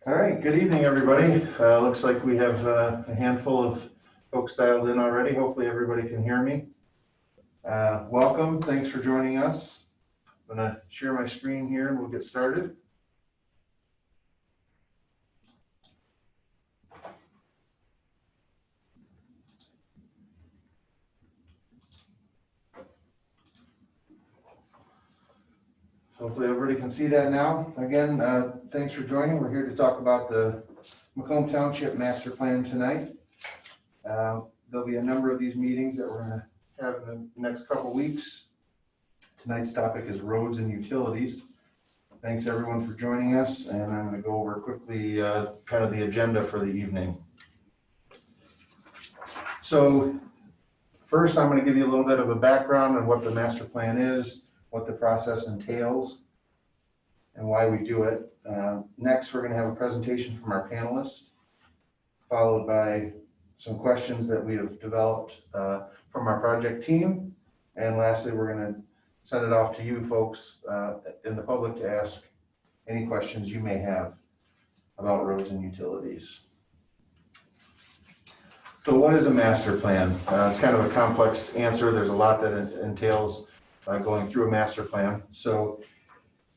All right, good evening, everybody. Looks like we have a handful of folks dialed in already. Hopefully everybody can hear me. Welcome, thanks for joining us. I'm gonna share my screen here and we'll get started. Hopefully everybody can see that now. Again, thanks for joining. We're here to talk about the Macomb Township Master Plan tonight. There'll be a number of these meetings that we're going to have in the next couple weeks. Tonight's topic is roads and utilities. Thanks everyone for joining us, and I'm going to go over quickly kind of the agenda for the evening. So first, I'm going to give you a little bit of a background on what the master plan is, what the process entails, and why we do it. Next, we're going to have a presentation from our panelists, followed by some questions that we have developed from our project team. And lastly, we're going to send it off to you folks in the public to ask any questions you may have about roads and utilities. So what is a master plan? It's kind of a complex answer. There's a lot that entails going through a master plan. So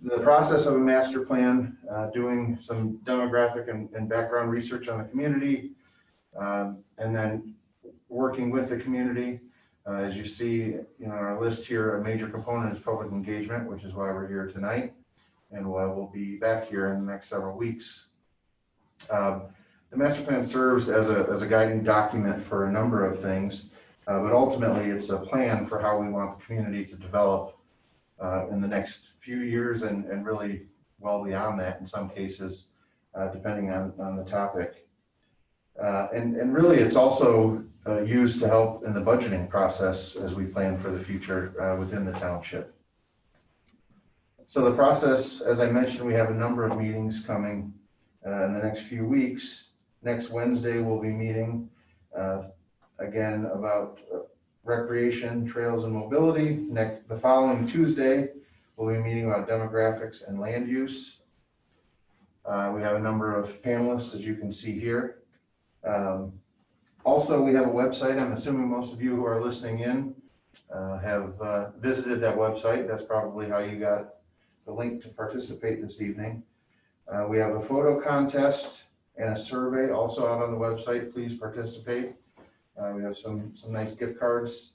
the process of a master plan, doing some demographic and background research on the community, and then working with the community. As you see in our list here, a major component is public engagement, which is why we're here tonight, and why we'll be back here in the next several weeks. The master plan serves as a guiding document for a number of things, but ultimately it's a plan for how we want the community to develop in the next few years and really well beyond that in some cases, depending on the topic. And really it's also used to help in the budgeting process as we plan for the future within the township. So the process, as I mentioned, we have a number of meetings coming in the next few weeks. Next Wednesday we'll be meeting again about recreation, trails, and mobility. The following Tuesday we'll be meeting about demographics and land use. We have a number of panelists, as you can see here. Also, we have a website. I'm assuming most of you who are listening in have visited that website. That's probably how you got the link to participate this evening. We have a photo contest and a survey also out on the website. Please participate. We have some nice gift cards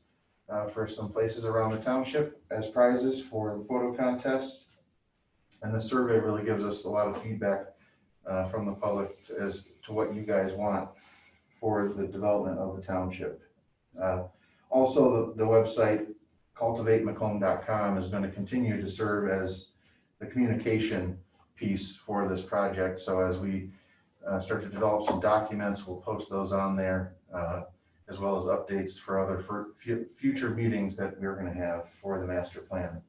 for some places around the township as prizes for the photo contest. And the survey really gives us a lot of feedback from the public as to what you guys want for the development of the township. Also, the website cultivatemacomb.com is going to continue to serve as the communication piece for this project. So as we start to develop some documents, we'll post those on there, as well as updates for other future meetings that we're going to have for the master plan.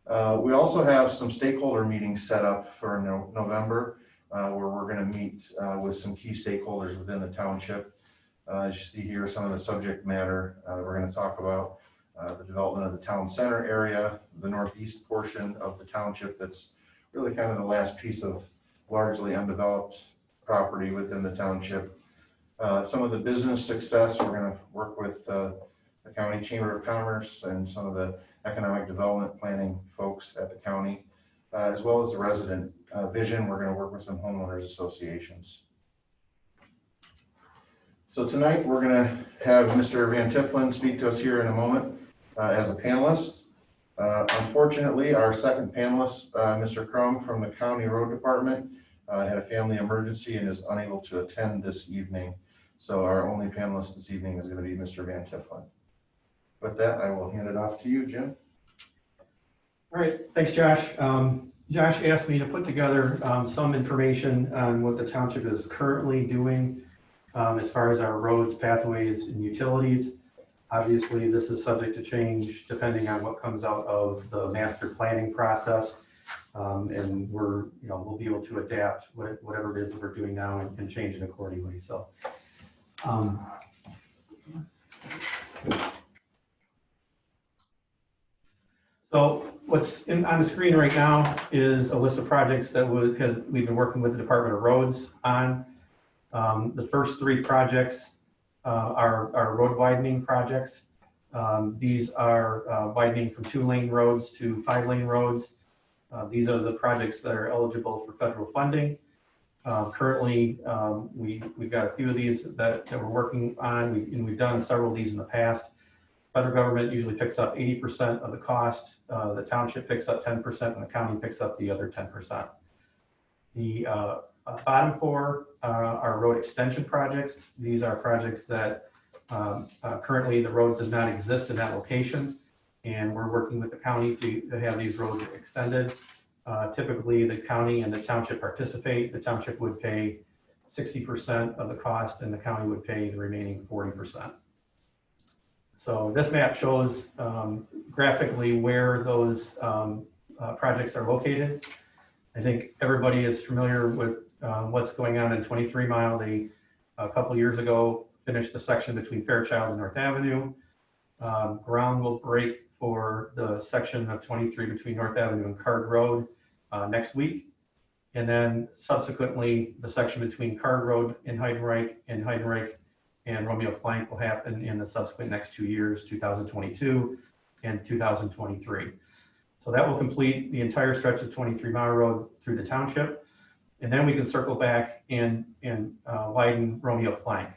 We also have some stakeholder meetings set up for November, where we're going to meet with some key stakeholders within the township. As you see here, some of the subject matter we're going to talk about the development of the town center area, the northeast portion of the township that's really kind of the last piece of largely undeveloped property within the township. Some of the business success, we're going to work with the County Chamber of Commerce and some of the economic development planning folks at the county, as well as the resident vision. We're going to work with some homeowners associations. So tonight we're going to have Mr. Van Tiflin speak to us here in a moment as a panelist. Unfortunately, our second panelist, Mr. Crum from the County Road Department, had a family emergency and is unable to attend this evening. So our only panelist this evening is going to be Mr. Van Tiflin. With that, I will hand it off to you, Jim. All right, thanks, Josh. Josh asked me to put together some information on what the township is currently doing as far as our roads, pathways, and utilities. Obviously, this is subject to change depending on what comes out of the master planning process, and we'll be able to adapt whatever it is that we're doing now and change it accordingly. So. So What's on the screen right now is a list of projects that we've been working with the Department of Roads on. The first three projects are road widening projects. These are widening from 2-lane roads to 5-lane roads. These are the projects that are eligible for federal funding. Currently, we've got a few of these that we're working on, and we've done several of these in the past. Federal government usually picks up 80% of the cost. The township picks up 10%, and the county picks up the other 10%. The bottom four are road extension projects. These are projects that currently the road does not exist in that location, and we're working with the county to have these roads extended. Typically, the county and the township participate. The township would pay 60% of the cost, and the county would pay the remaining 40%. So this map shows graphically where those projects are located. I think everybody is familiar with what's going on in 23 Mile. They, a couple years ago, finished the section between Fairchild and North Avenue. Ground will break for the section of 23 between North Avenue and Card Road next week. And then subsequently, the section between Card Road and Heidenreich and Romeo Plank will happen in the subsequent next 2 years, 2022 and 2023. So that will complete the entire stretch of 23 Mile Road through the township. And then we can circle back and widen Romeo Plank.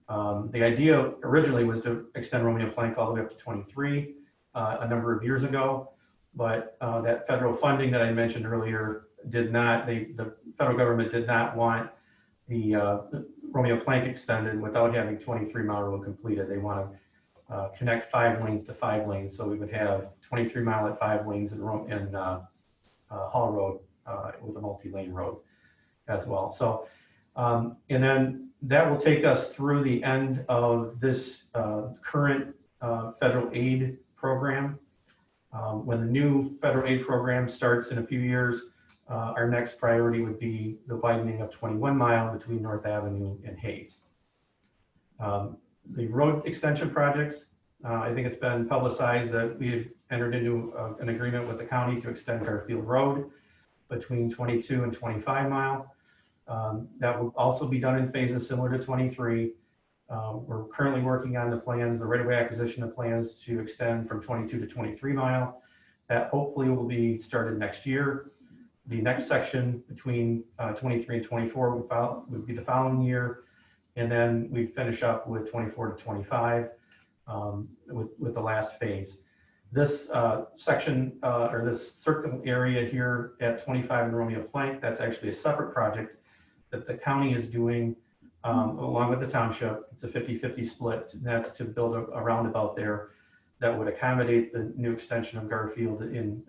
The idea originally was to extend Romeo Plank all the way up to 23 a number of years ago, but that federal funding that I mentioned earlier did not, the federal government did not want the Romeo Plank extended without having 23 Mile Road completed. They want to connect 5 lanes to 5 lanes, so we would have 23 Mile at 5 lanes and Hall Road with a multi-lane road as well. So, and then that will take us through the end of this current federal aid program. When the new federal aid program starts in a few years, our next priority would be the widening of 21 Mile between North Avenue and Hayes. The road extension projects, I think it's been publicized that we have entered into an agreement with the county to extend Garfield Road between 22 and 25 Mile. That will also be done in phases similar to 23. We're currently working on the plans, the right-of-way acquisition of plans to extend from 22 to 23 Mile. That hopefully will be started next year. The next section between 23 and 24 would be the following year. And then we finish up with 24 to 25 with the last phase. This section or this circle area here at 25 in Romeo Plank, that's actually a separate project that the county is doing along with the township. It's a 50-50 split. And that's to build a roundabout there that would accommodate the new extension of Garfield in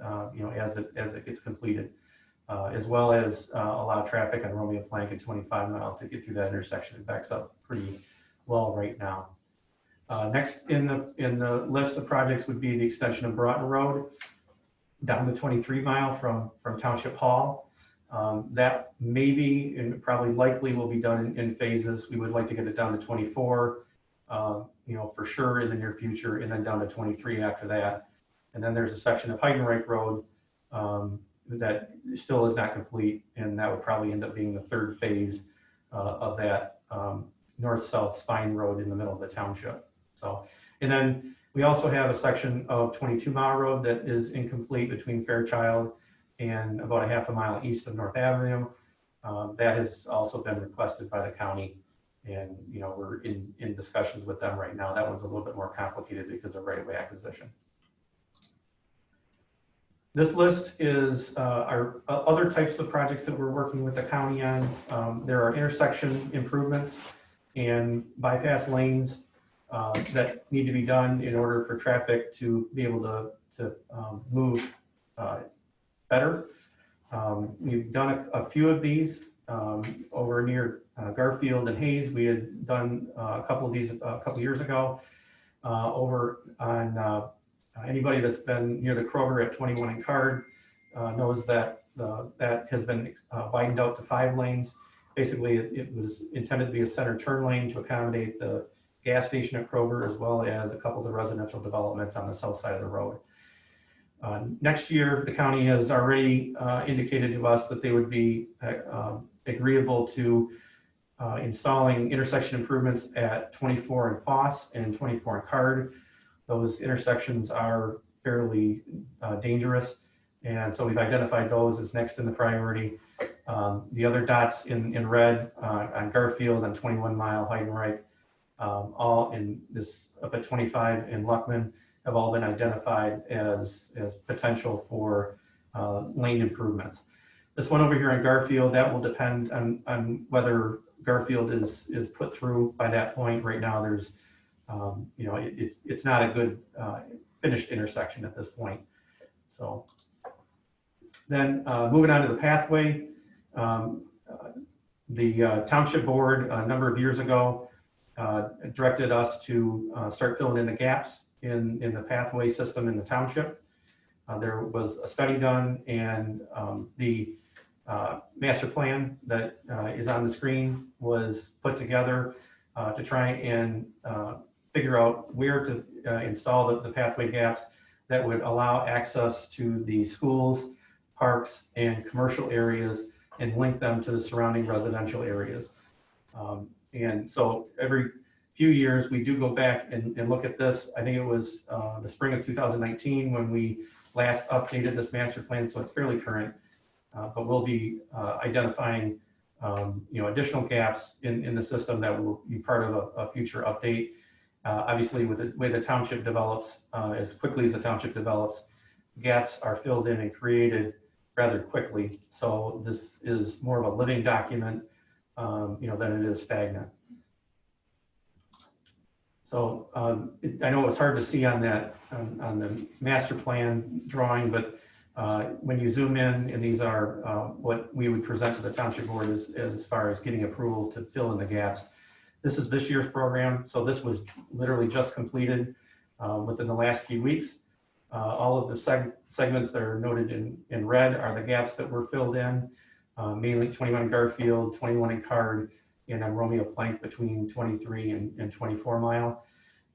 as it gets completed. As well as allow traffic on Romeo Plank at 25 Mile to get through that intersection. It backs up pretty well right now. Next in the list of projects would be the extension of Broughton Road down to 23 Mile from Township Hall. That maybe and probably likely will be done in phases. We would like to get it down to 24, for sure in the near future, and then down to 23 after that. And then there's a section of Heidenreich Road that still is not complete, and that would probably end up being the third phase of that north-south spine road in the middle of the township. So, and then we also have a section of 22 Mile Road that is incomplete between Fairchild and about a half a mile east of North Avenue. That has also been requested by the county, and we're in discussions with them right now. That one's a little bit more complicated because of right-of-way acquisition. This list is our other types of projects that we're working with the county on. There are intersection improvements and bypass lanes that need to be done in order for traffic to be able to move better. We've done a few of these over near Garfield and Hayes. We had done a couple of these a couple years ago over on anybody that's been near the Kroger at 21 and Card knows that that has been widened out to 5 lanes. Basically, it was intended to be a center turn lane to accommodate the gas station at Kroger, as well as a couple of the residential developments on the south side of the road. Next year, the county has already indicated to us that they would be agreeable to installing intersection improvements at 24 in Foss and 24 in Card. Those intersections are fairly dangerous, and so we've identified those as next in the priority. The other dots in red on Garfield and 21 Mile, Heidenreich, all in this up at 25 in Luckman, have all been identified as potential for lane improvements. This one over here in Garfield, that will depend on whether Garfield is put through by that point. Right now, there's, it's not a good finished intersection at this point. So then moving on to the pathway, the Township Board a number of years ago directed us to start filling in the gaps in the pathway system in the township. There was a study done, and the master plan that is on the screen was put together to try and figure out where to install the pathway gaps that would allow access to the schools, parks, and commercial areas and link them to the surrounding residential areas. And so every few years, we do go back and look at this. I think it was the spring of 2019 when we last updated this master plan, so it's fairly current. But we'll be identifying additional gaps in the system that will be part of a future update. Obviously, with the way the township develops, as quickly as the township develops, gaps are filled in and created rather quickly. So this is more of a living document, than it is stagnant. So I know it's hard to see on that on the master plan drawing, but when you zoom in, and these are what we would present to the Township Board as far as getting approval to fill in the gaps. This is this year's program, so this was literally just completed within the last few weeks. All of the segments that are noted in red are the gaps that were filled in, mainly 21 Garfield, 21 in Card, and on Romeo Plank between 23 and 24 Mile.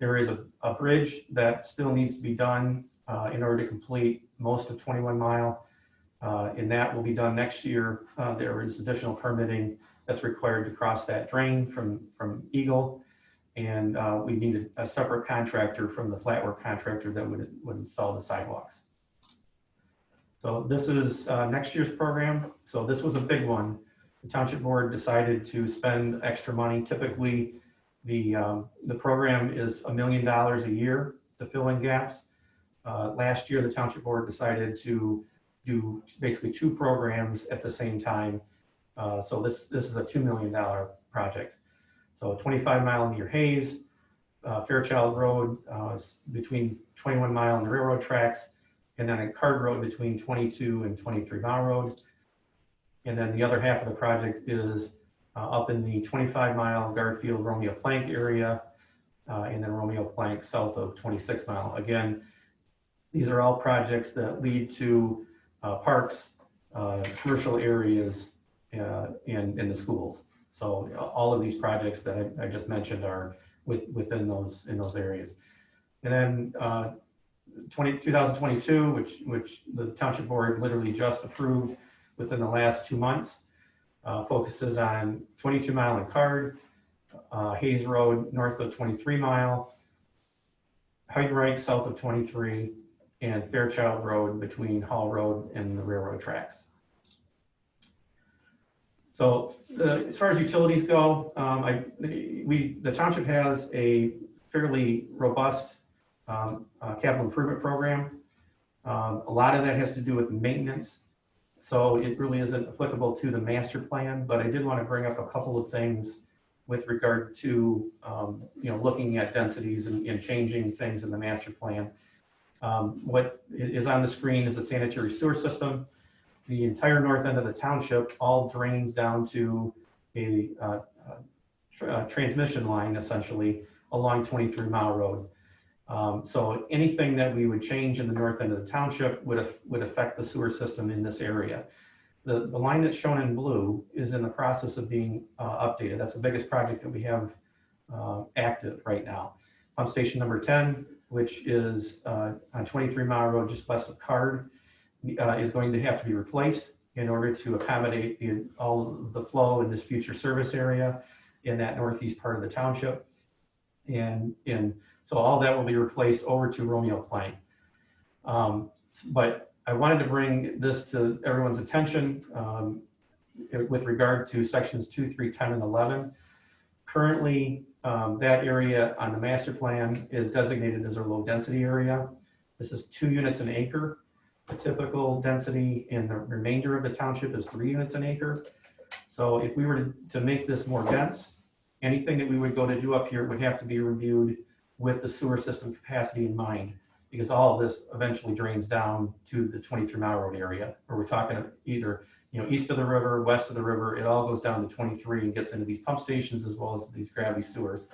There is a bridge that still needs to be done in order to complete most of 21 Mile, and that will be done next year. There is additional permitting that's required to cross that drain from Eagle, and we needed a separate contractor from the flat work contractor that would install the sidewalks. So this is next year's program. So this was a big one. The Township Board decided to spend extra money. Typically, the program is $1 million a year to fill in gaps. Last year, the Township Board decided to do basically two programs at the same time. So this is a $2 million project. So 25 Mile near Hayes, Fairchild Road between 21 Mile and the railroad tracks, and then a Card Road between 22 and 23 Mile Road. And then the other half of the project is up in the 25 Mile Garfield Romeo Plank area, and then Romeo Plank south of 26 Mile. Again, these are all projects that lead to parks, commercial areas, and in the schools. So all of these projects that I just mentioned are within those areas. And then 2022, which the Township Board literally just approved within the last 2 months, focuses on 22 Mile and Card, Hayes Road north of 23 Mile, Heidenreich south of 23, and Fairchild Road between Hall Road and the railroad tracks. So as far as utilities go, the township has a fairly robust capital improvement program. A lot of that has to do with maintenance, so it really isn't applicable to the master plan, but I did want to bring up a couple of things with regard to looking at densities and changing things in the master plan. What is on the screen is the sanitary sewer system. The entire north end of the township all drains down to a transmission line, essentially, along 23 Mile Road. So anything that we would change in the north end of the township would affect the sewer system in this area. The line that's shown in blue is in the process of being updated. That's the biggest project that we have active right now. Pump station number 10 which is on 23 Mile Road, just west of Card, is going to have to be replaced in order to accommodate all of the flow in this future service area in that northeast part of the township. And so all that will be replaced over to Romeo Plank. But I wanted to bring this to everyone's attention with regard to sections 2, 3, 10, and 11. Currently, that area on the master plan is designated as a low density area. This is 2 units an acre. The typical density in the remainder of the township is 3 units an acre. So if we were to make this more dense, anything that we would go to do up here would have to be reviewed with the sewer system capacity in mind, because all of this eventually drains down to the 23 Mile Road area, where we're talking either east of the river, west of the river. It all goes down to 23 and gets into these pump stations as well as these gravity sewers.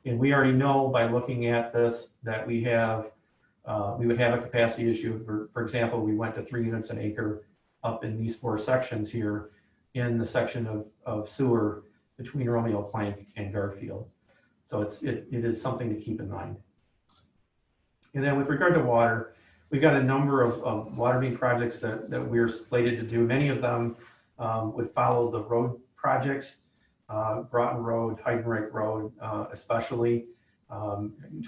And we already know by looking at this that we would have a capacity issue. For example, we went to 3 units an acre up in these 4 sections here in the section of sewer between Romeo Plank and Garfield. So it is something to keep in mind. And then with regard to water, we've got a number of water main projects that we're slated to do. Many of them would follow the road projects, Broughton Road, Heidenreich Road, especially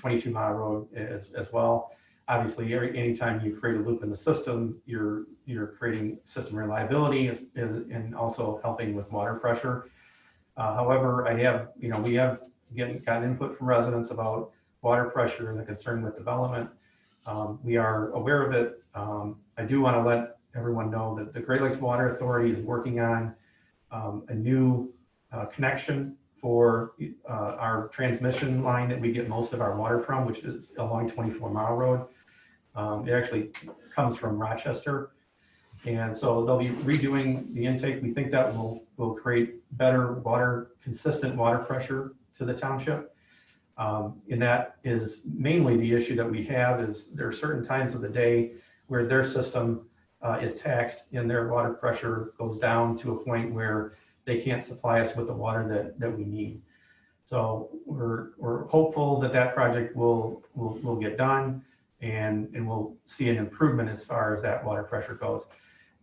22 Mile Road as well. Obviously, anytime you create a loop in the system, you're creating system reliability and also helping with water pressure. However, we have gotten input from residents about water pressure and the concern with development. We are aware of it. I do want to let everyone know that the Great Lakes Water Authority is working on a new connection for our transmission line that we get most of our water from, which is along 24 Mile Road. It actually comes from Rochester. And so they'll be redoing the intake. We think that will create better consistent water pressure to the township. And that is mainly the issue that we have is there are certain times of the day where their system is taxed and their water pressure goes down to a point where they can't supply us with the water that we need. So we're hopeful that project will get done and we'll see an improvement as far as that water pressure goes.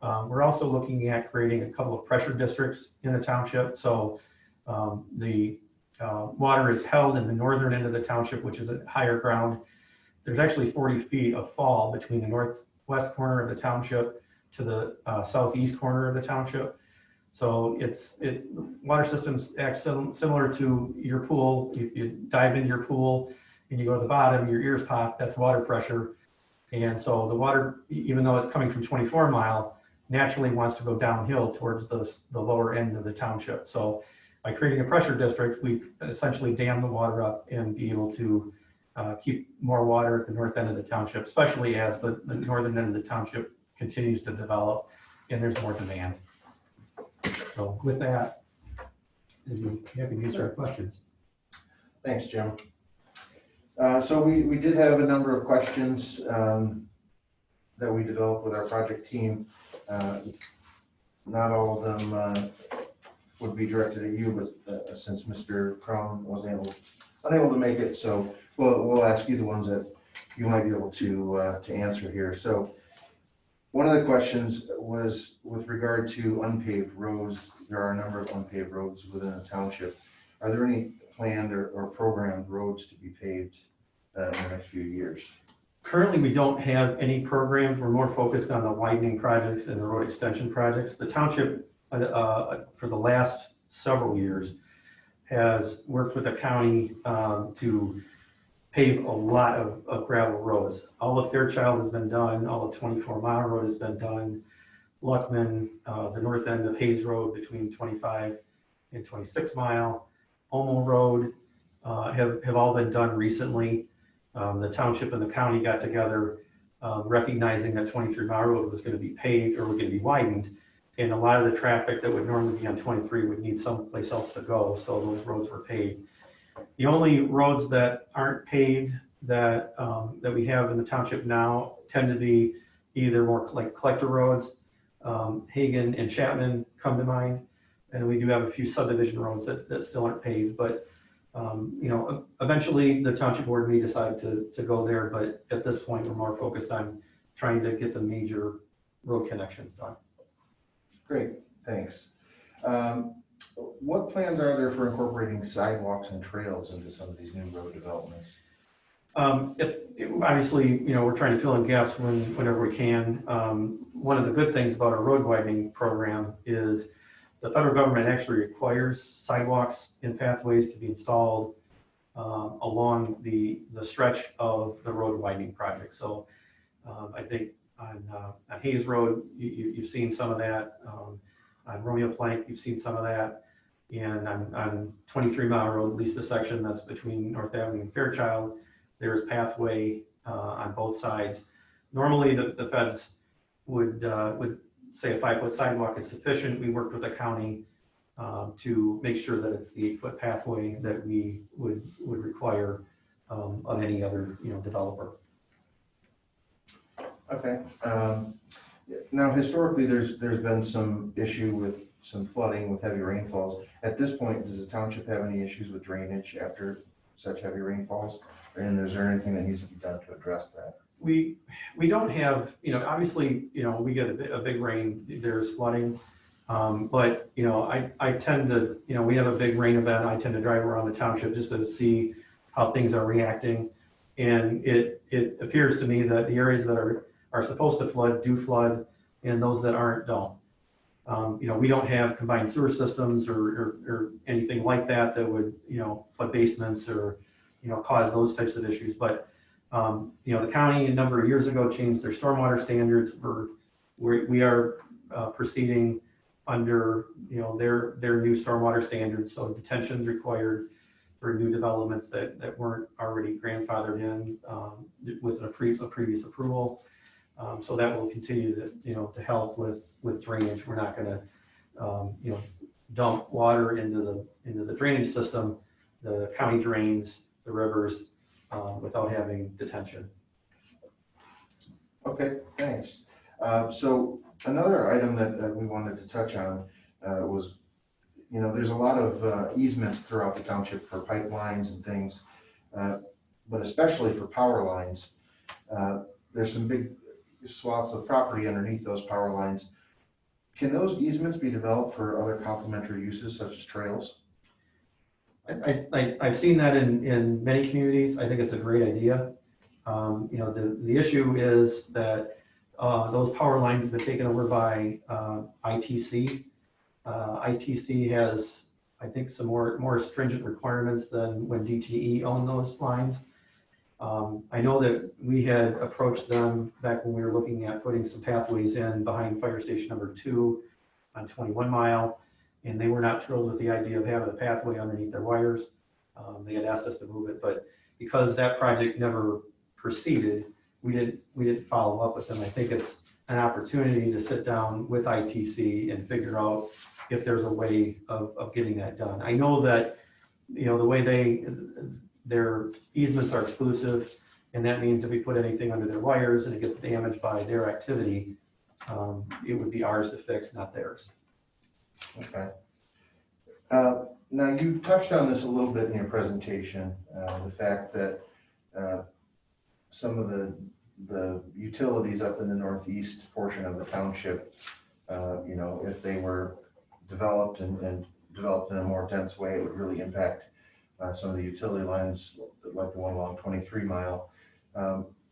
We're also looking at creating a couple of pressure districts in the township. So the water is held in the northern end of the township, which is at higher ground. There's actually 40 feet of fall between the northwest corner of the township to the southeast corner of the township. So water systems act similar to your pool. You dive into your pool and you go to the bottom, your ears pop, that's water pressure. And so the water, even though it's coming from 24 Mile, naturally wants to go downhill towards the lower end of the township. So by creating a pressure district, we essentially dam the water up and be able to keep more water at the north end of the township, especially as the northern end of the township continues to develop and there's more demand. So with that, I'd be happy to answer our questions. Thanks, Jim. So we did have a number of questions that we developed with our project team. Not all of them would be directed at you, but since Mr. Crum was unable to make it, so we'll ask you the ones that you might be able to answer here. So one of the questions was with regard to unpaved roads. There are a number of unpaved roads within the township. Are there any planned or programmed roads to be paved in the next few years? Currently, we don't have any programs. We're more focused on the widening projects and the road extension projects. The township, for the last several years, has worked with the county to pave a lot of gravel roads. All of Fairchild has been done. All of 24 Mile Road has been done. Luckman, the north end of Hayes Road between 25 and 26 Mile, Omo Road have all been done recently. The township and the county got together, recognizing that 23 Mile Road was going to be paved or was going to be widened, and a lot of the traffic that would normally be on 23 would need someplace else to go, so those roads were paved. The only roads that aren't paved that we have in the township now tend to be either more like collector roads. Hagen and Chapman come to mind, and we do have a few subdivision roads that still aren't paved, but Eventually the township board may decide to go there, but at this point, we're more focused on trying to get the major road connections done. Great, thanks. What plans are there for incorporating sidewalks and trails into some of these new road developments? Obviously, we're trying to fill in gaps whenever we can. One of the good things about our road widening program is the federal government actually requires sidewalks and pathways to be installed along the stretch of the road widening project. So I think on Hayes Road, you've seen some of that. On Romeo Plank, you've seen some of that. And on 23 Mile Road, at least the section that's between North Avenue and Fairchild, there's pathway on both sides. Normally, the feds would say a 5-foot sidewalk is sufficient. We worked with the county to make sure that it's the 8-foot pathway that we would require of any other developer. Okay. Now, historically, there's been some issue with some flooding with heavy rainfalls. At this point, does the township have any issues with drainage after such heavy rainfalls? And is there anything that needs to be done to address that? We don't have, obviously, we get a big rain, there's flooding. But, I tend to, we have a big rain event. I tend to drive around the township just to see how things are reacting. And it appears to me that the areas that are supposed to flood do flood, and those that aren't don't. We don't have combined sewer systems or anything like that would, flood basements or, cause those types of issues. But, the county a number of years ago changed their stormwater standards. We are proceeding under, their new stormwater standards. So detention's required for new developments that weren't already grandfathered in with a previous approval. So that will continue to help with drainage. We're not going to, dump water into the drainage system. The county drains the rivers without having detention. Okay, thanks. So another item that we wanted to touch on was, there's a lot of easements throughout the township for pipelines and things, but especially for power lines. There's some big swaths of property underneath those power lines. Can those easements be developed for other complementary uses such as trails? I've seen that in many communities. I think it's a great idea. The issue is that those power lines have been taken over by ITC. ITC has, I think, some more stringent requirements than when DTE owned those lines. I know that we had approached them back when we were looking at putting some pathways in behind fire station number 2 on 21 Mile, and they were not thrilled with the idea of having a pathway underneath their wires. They had asked us to move it, but because that project never proceeded, we didn't follow up with them. I think it's an opportunity to sit down with ITC and figure out if there's a way of getting that done. I know that, the way their easements are exclusive, and that means if we put anything under their wires and it gets damaged by their activity, it would be ours to fix, not theirs. Okay. Now, you touched on this a little bit in your presentation, the fact that some of the utilities up in the northeast portion of the township, if they were developed and developed in a more dense way, it would really impact some of the utility lines, like the one along 23 Mile.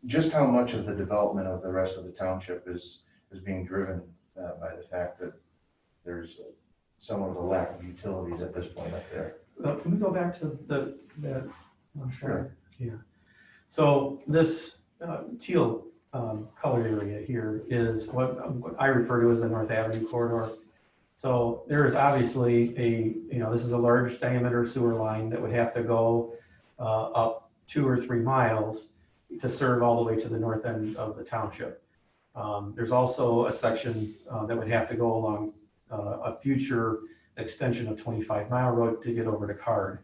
Just how much of the development of the rest of the township is being driven by the fact that there's somewhat of a lack of utilities at this point up there? Can we go back to that? Sure. Yeah. So this teal colored area here is what I refer to as the North Avenue corridor. So there is obviously this is a large diameter sewer line that would have to go up 2 or 3 miles to serve all the way to the north end of the township. There's also a section that would have to go along a future extension of 25 Mile Road to get over to Card.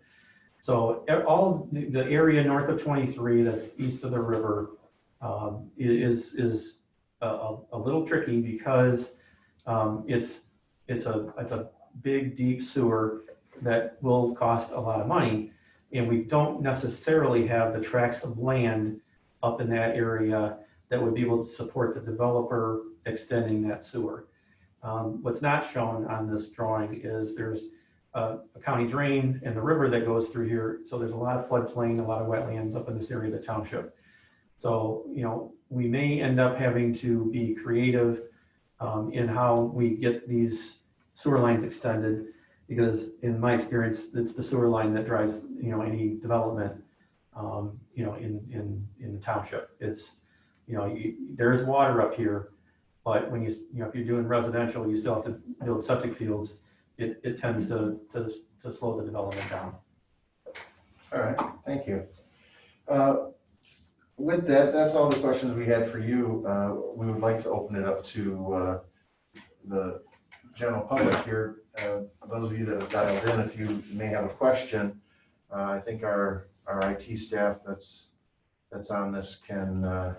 So all the area north of 23 that's east of the river is a little tricky because it's a big, deep sewer that will cost a lot of money. And we don't necessarily have the tracts of land up in that area that would be able to support the developer extending that sewer. What's not shown on this drawing is there's a county drain and the river that goes through here. So there's a lot of floodplain, a lot of wetlands up in this area of the township. So, you know, we may end up having to be creative in how we get these sewer lines extended, because in my experience, it's the sewer line that drives, you know, any development, you know, in the township. It's, you know, there is water up here, but when you know, if you're doing residential, you still have to build septic fields. It tends to slow the development down. All right, thank you. With that, that's all the questions we had for you. We would like to open it up to the general public here. Those of you that have dialed in, if you may have a question, I think our IT staff that's on this can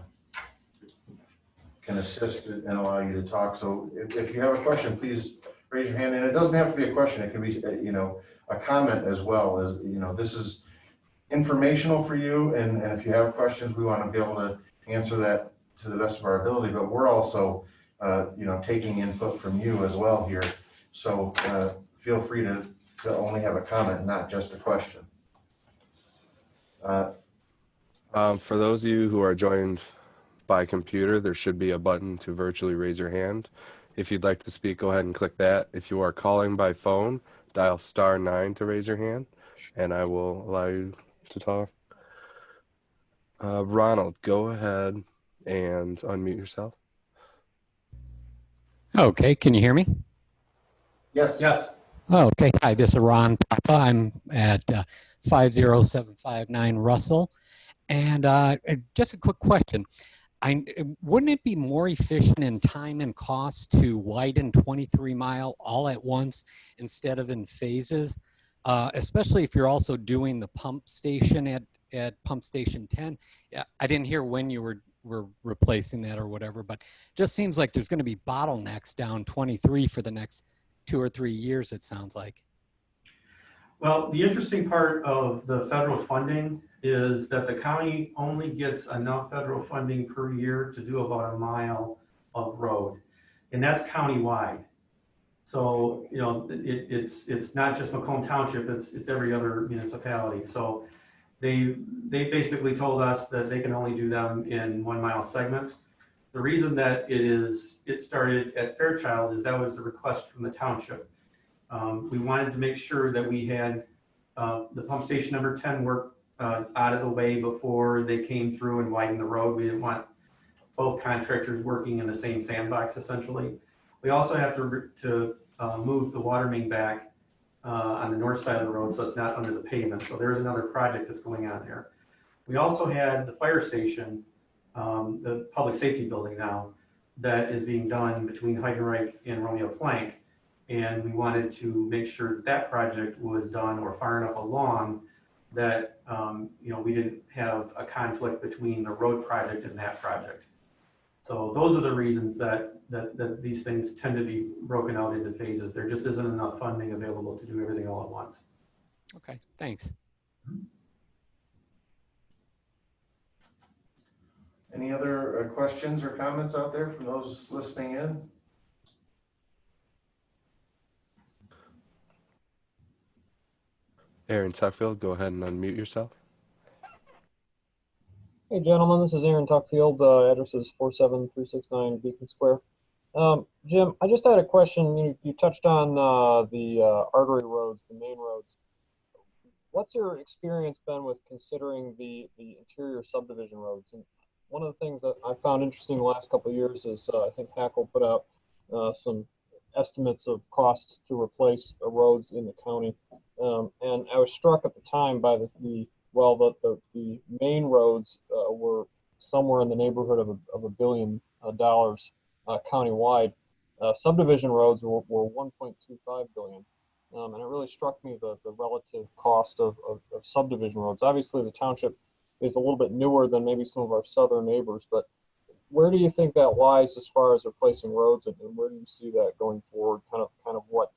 assist and allow you to talk. So if you have a question, please raise your hand. And it doesn't have to be a question. It can be, you know, a comment as well. As you know, this is informational for you, and if you have questions, we want to be able to answer that to the best of our ability. But we're also, you know, taking input from you as well here. So feel free to only have a comment, not just a question. For those of you who are joined by computer, there should be a button to virtually raise your hand. If you'd like to speak, go ahead and click that. If you are calling by phone, dial *9 to raise your hand, and I will allow you to talk. Ronald, go ahead and unmute yourself. Okay, can you hear me? Yes. Yes. Oh, okay, hi, this is Ron Papa. I'm at 50759 Russell. And just a quick question. Wouldn't it be more efficient in time and cost to widen 23 Mile all at once instead of in phases? Especially if you're also doing the pump station at pump station 10. I didn't hear when you were replacing that or whatever, but just seems like there's going to be bottlenecks down 23 for the next 2 or 3 years, it sounds like. Well, the interesting part of the federal funding is that the county only gets enough federal funding per year to do about a mile of road, and that's countywide. So, you know, it's not just Macomb Township, it's every other municipality. So they basically told us that they can only do them in 1 mile segments. The reason that it started at Fairchild is that was the request from the township. We wanted to make sure that we had the pump station number 10 work out of the way before they came through and widened the road. We didn't want both contractors working in the same sandbox, essentially. We also have to move the water main back on the north side of the road so it's not under the pavement. So there is another project that's going on there. We also had the fire station, the public safety building now, that is being done between Heidenreich and Romeo Plank. And we wanted to make sure that project was done or far enough along that you know, we didn't have a conflict between the road project and that project. So those are the reasons that these things tend to be broken out into phases. There just isn't enough funding available to do everything all at once. Okay, thanks. Any other questions or comments out there from those listening in? Aaron Tuckfield, go ahead and unmute yourself. Hey gentlemen, this is Aaron Tuckfield. Address is 47369 Beacon Square. Jim, I just had a question. You touched on the artery roads, the main roads. What's your experience been with considering the interior subdivision roads? And one of the things that I found interesting the last couple of years is I think Hackle put out some estimates of costs to replace roads in the county. And I was struck at the time by the main roads were somewhere in the neighborhood of $1 billion countywide. Subdivision roads were 1.25 billion. And it really struck me the relative cost of subdivision roads. Obviously, the township is a little bit newer than maybe some of our southern neighbors, but where do you think that lies as far as replacing roads, and where do you see that going forward? Kind of what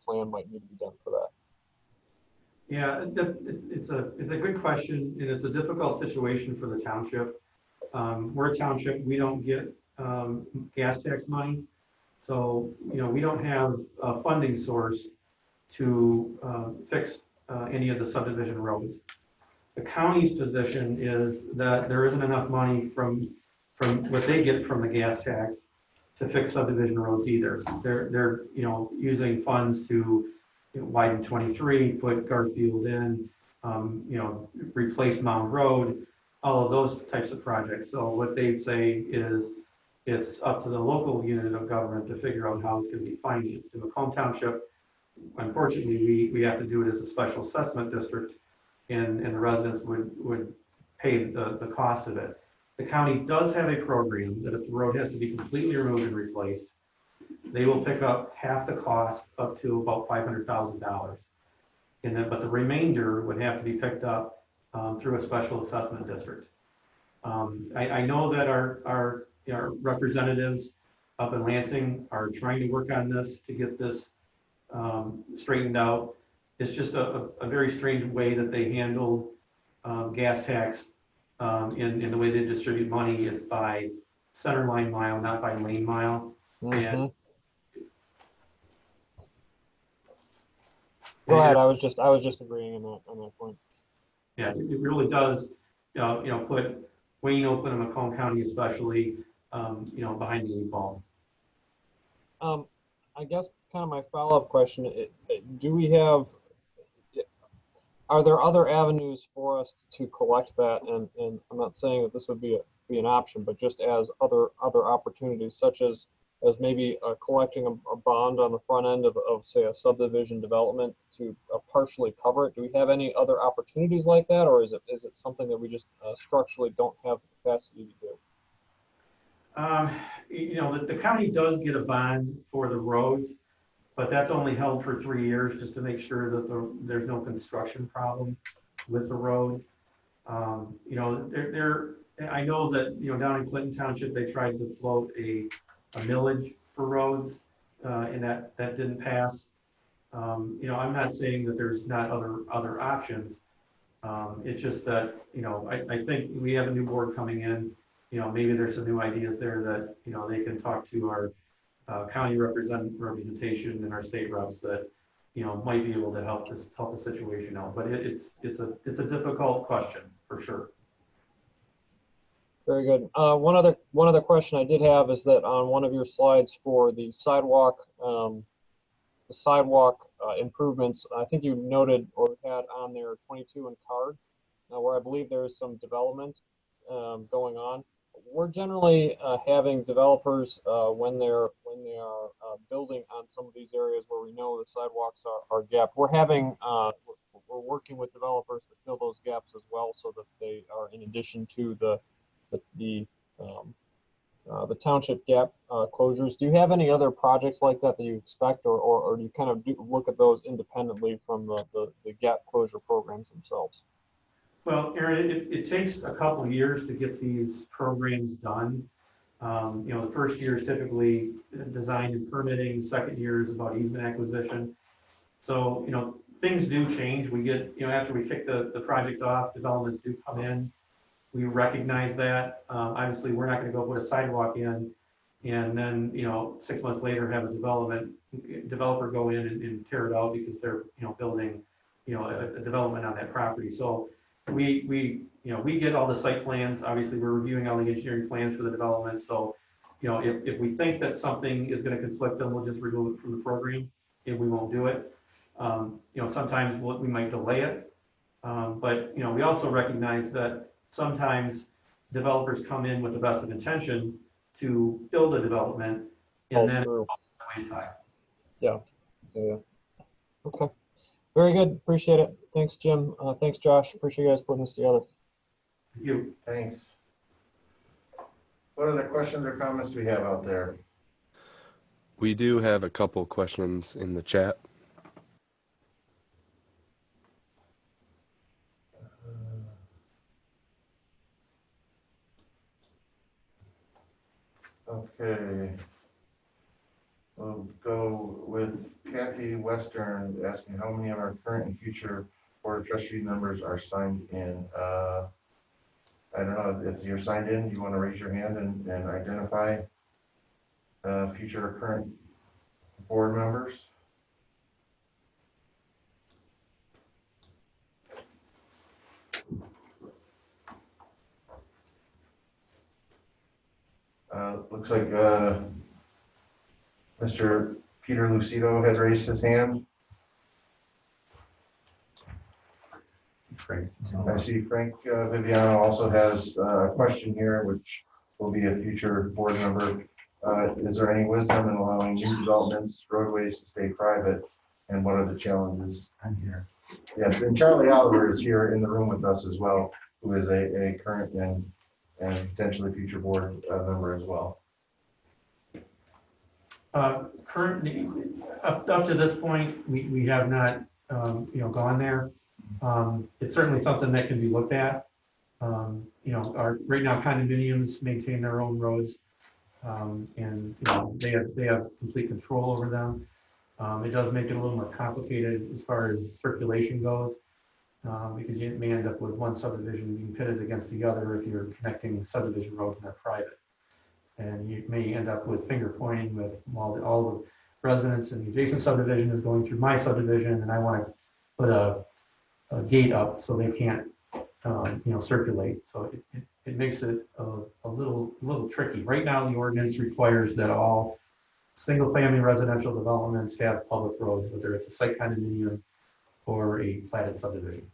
plan might need to be done for that? Yeah, it's a good question, and it's a difficult situation for the township. We're a township, we don't get gas tax money, so, we don't have a funding source to fix any of the subdivision roads. The county's position is that there isn't enough money from what they get from the gas tax to fix subdivision roads either. They're using funds to widen 23, put Garfield in, replace Mound Road, all of those types of projects. So what they say is it's up to the local unit of government to figure out how it's going to be financed. In Macomb Township, unfortunately, we have to do it as a special assessment district, and the residents would pay the cost of it. The county does have a program that if the road has to be completely removed and replaced, they will pick up half the cost up to about $500,000. And then, but the remainder would have to be picked up through a special assessment district. I know that our representatives up in Lansing are trying to work on this to get this straightened out. It's just a very strange way that they handle gas tax in the way they distribute money. It's by center line mile, not by lane mile. And Go ahead. I was just agreeing on that point. yeah, it really does, put Wayne, Oakland, and Macomb County especially, behind the eight ball. I guess kind of my follow-up question: do we have? Are there other avenues for us to collect that? And I'm not saying that this would be an option, but just as other opportunities, such as maybe collecting a bond on the front end of say a subdivision development to partially cover it. Do we have any other opportunities like that, or is it something that we just structurally don't have the capacity to do? The county does get a bond for the roads, but that's only held for 3 years just to make sure that there's no construction problem with the road. I know that, down in Clinton Township, they tried to float a millage for roads, and that didn't pass. I'm not saying that there's not other options. It's just that, I think we have a new board coming in, maybe there's some new ideas there that, they can talk to our county representation and our state reps that, might be able to help the situation out. But it's a difficult question for sure. Very good. One other question I did have is that on one of your slides for the sidewalk improvements, I think you noted or had on there 22 and Card, where I believe there is some development going on. We're generally having developers when they are building on some of these areas where we know the sidewalks are gapped. We're working with developers to fill those gaps as well, so that they are in addition to the township gap closures. Do you have any other projects like that you expect, or do you kind of look at those independently from the gap closure programs themselves? Well, Aaron, it takes a couple of years to get these programs done. The first year is typically design and permitting. Second year is about easement acquisition. So, things do change. We get, after we kick the project off, developments do come in. We recognize that. Obviously, we're not going to go put a sidewalk in and then, 6 months later have a developer go in and tear it out because they're, building, a development on that property. So we get all the site plans. Obviously, we're reviewing all the engineering plans for the development. So, if we think that something is going to conflict, then we'll just remove it from the program and we won't do it. Sometimes we might delay it. But, we also recognize that sometimes developers come in with the best of intention to build a development and then it's wayside. Yeah. Okay. Very good. Appreciate it. Thanks, Jim. Thanks, Josh. Appreciate you guys putting this together. Thank you. Thanks. What other questions or comments do we have out there? We do have a couple questions in the chat. Okay. We'll go with Kathy Western asking how many of our current and future Board of Trustee members are signed in. I don't know if you're signed in, you want to raise your hand and identify future or current board members. Looks like Mr. Peter Lucido had raised his hand. Frank. I see Frank Viviano also has a question here, which will be a future board member. Is there any wisdom in allowing new developments, roadways to stay private, and what are the challenges? I'm here. Yes, and Charlie Oliver is here in the room with us as well, who is a current and potentially future board member as well. Currently, up to this point, we have not, gone there. It's certainly something that can be looked at. Right now condominiums maintain their own roads, and they have complete control over them. It does make it a little more complicated as far as circulation goes, because you may end up with one subdivision being pitted against the other if you're connecting subdivision roads and they're private. And you may end up with finger pointing with all the residents in the adjacent subdivision is going through my subdivision, and I want to put a gate up so they can't, circulate. So it makes it a little tricky. Right now, the ordinance requires that all single-family residential developments have public roads, whether it's a site condominium or a platted subdivision.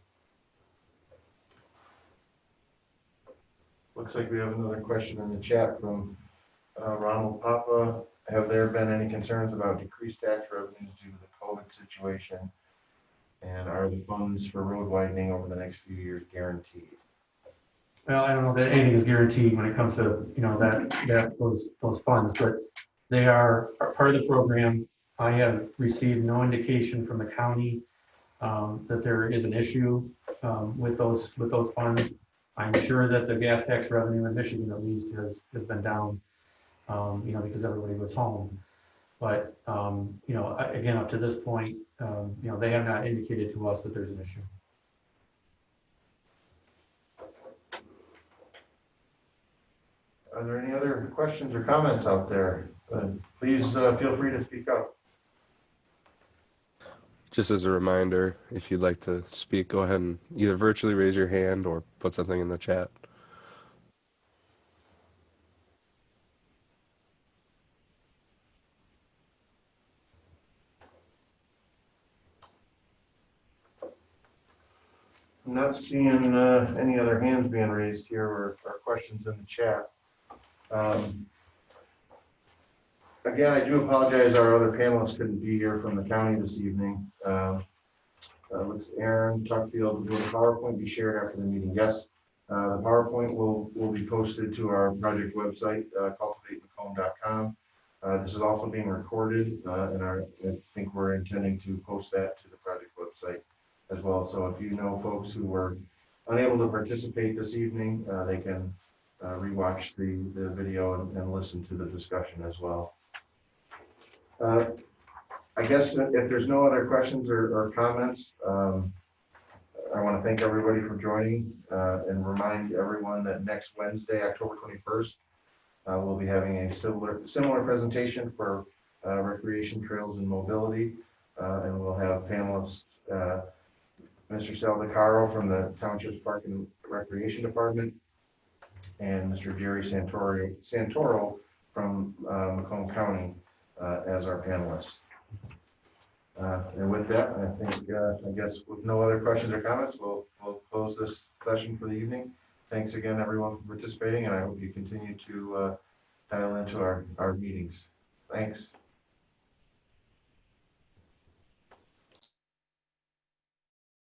Looks like we have another question in the chat from Ronald Papa. Have there been any concerns about decreased tax revenues due to the COVID situation? And are the funds for road widening over the next few years guaranteed? Well, I don't know that anything is guaranteed when it comes to, those funds, but they are part of the program. I have received no indication from the county that there is an issue with those funds. I'm sure that the gas tax revenue in Michigan at least has been down, because everybody was home. But, again, up to this point, they have not indicated to us that there's an issue. Are there any other questions or comments out there? Please feel free to speak up. Just as a reminder, if you'd like to speak, go ahead and either virtually raise your hand or put something in the chat. I'm not seeing any other hands being raised here or questions in the chat. Again, I do apologize. Our other panelists couldn't be here from the county this evening. With Aaron Tuckfield, will the PowerPoint be shared after the meeting? Yes, the PowerPoint will be posted to our project website, cultivatemacomb.com. This is also being recorded, and I think we're intending to post that to the project website as well. So if you know folks who were unable to participate this evening, they can rewatch the video and listen to the discussion as well. I guess if there's no other questions or comments, I want to thank everybody for joining and remind everyone that next Wednesday, October 21st, we'll be having a similar presentation for recreation trails and mobility, and we'll have panelists Mr. Saldacaro from the Township's Park and Recreation Department and Mr. Jerry Santoro from Macomb County as our panelists. And with that, I guess with no other questions or comments, we'll close this session for the evening. Thanks again, everyone, for participating, and I hope you continue to dial into our meetings. Thanks.